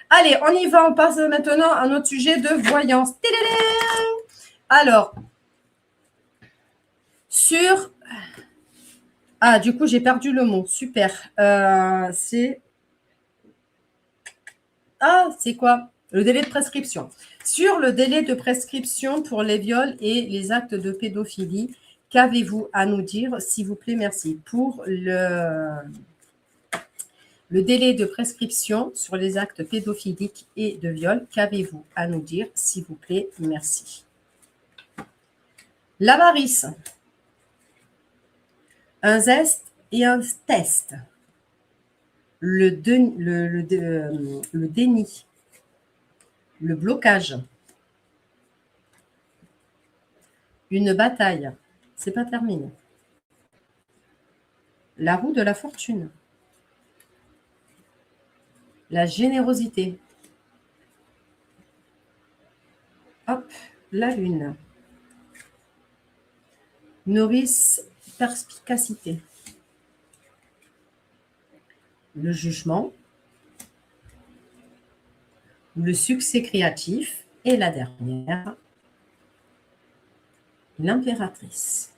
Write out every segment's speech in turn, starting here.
Allez, on y va. On passe maintenant à notre sujet de voyance. Alors, sur... Ah, du coup, j'ai perdu le mot. Super. C'est... Ah, c'est quoi? Le délai de prescription. Sur le délai de prescription pour les viols et les actes de pédophilie, qu'avez-vous à nous dire, s'il vous plaît? Merci. Pour le délai de prescription sur les actes pédophiliques et de viol, qu'avez-vous à nous dire, s'il vous plaît? Merci. L'avarice. Un zeste et un test. Le déni. Le blocage. Une bataille. C'est pas terminé. La roue de la fortune. La générosité. Hop, la lune. Nourrice, perspicacité. Le jugement. Le succès créatif. Et la dernière, l'impératrice.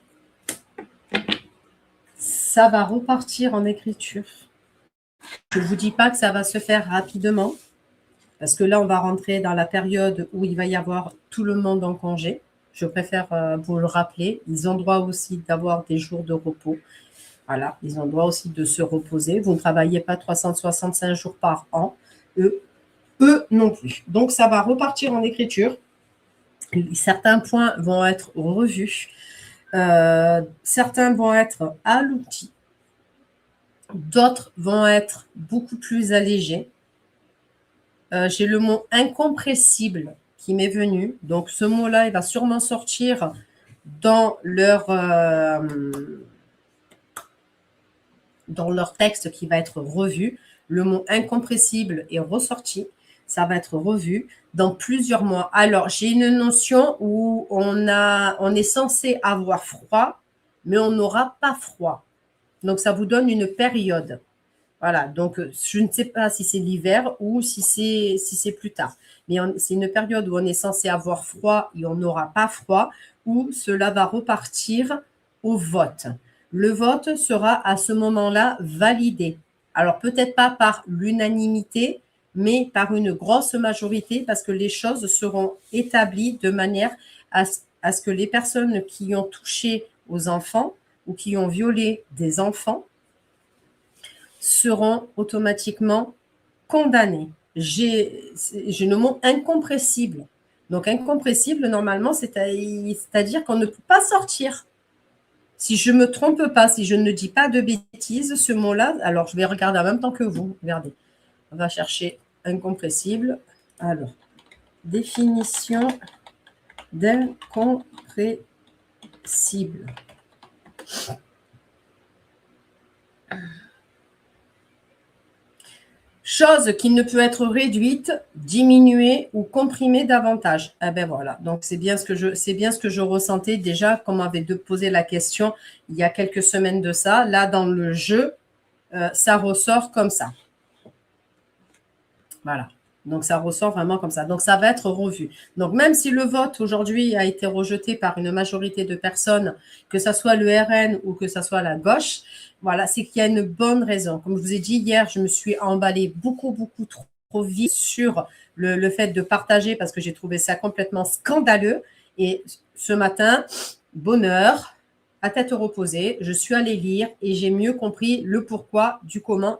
Ça va repartir en écriture. Je ne vous dis pas que ça va se faire rapidement, parce que là, on va rentrer dans la période où il va y avoir tout le monde en congé. Je préfère vous le rappeler. Ils ont droit aussi d'avoir des jours de repos. Voilà, ils ont droit aussi de se reposer. Vous ne travaillez pas 365 jours par an. Eux non plus. Donc, ça va repartir en écriture. Certains points vont être revus. Certains vont être alourdis. D'autres vont être beaucoup plus allégés. J'ai le mot incompressible qui m'est venu. Donc, ce mot-là, il va sûrement sortir dans leur texte qui va être revu. Le mot incompressible est ressorti. Ça va être revu dans plusieurs mois. Alors, j'ai une notion où on est censé avoir froid, mais on n'aura pas froid. Donc, ça vous donne une période. Voilà, donc je ne sais pas si c'est l'hiver ou si c'est plus tard. Mais c'est une période où on est censé avoir froid et on n'aura pas froid, où cela va repartir au vote. Le vote sera à ce moment-là validé. Alors peut-être pas par l'unanimité, mais par une grosse majorité, parce que les choses seront établies de manière à ce que les personnes qui ont touché aux enfants ou qui ont violé des enfants seront automatiquement condamnés. J'ai le mot incompressible. Donc, incompressible, normalement, c'est-à-dire qu'on ne peut pas sortir. Si je ne me trompe pas, si je ne dis pas de bêtises, ce mot-là, alors je vais regarder en même temps que vous. Regardez. On va chercher incompressible. Alors, définition d'incompressible. Chose qui ne peut être réduite, diminuée ou comprimée davantage. Eh ben voilà, donc c'est bien ce que je ressentais déjà, quand on m'avait posé la question il y a quelques semaines de ça. Là, dans le jeu, ça ressort comme ça. Voilà. Donc, ça ressort vraiment comme ça. Donc, ça va être revu. Donc, même si le vote aujourd'hui a été rejeté par une majorité de personnes, que ce soit le RN ou que ce soit la gauche, voilà, c'est qu'il y a une bonne raison. Comme je vous ai dit hier, je me suis emballée beaucoup trop vite sur le fait de partager parce que j'ai trouvé ça complètement scandaleux. Et ce matin, bonheur, à tête reposée, je suis allée lire et j'ai mieux compris le pourquoi, du comment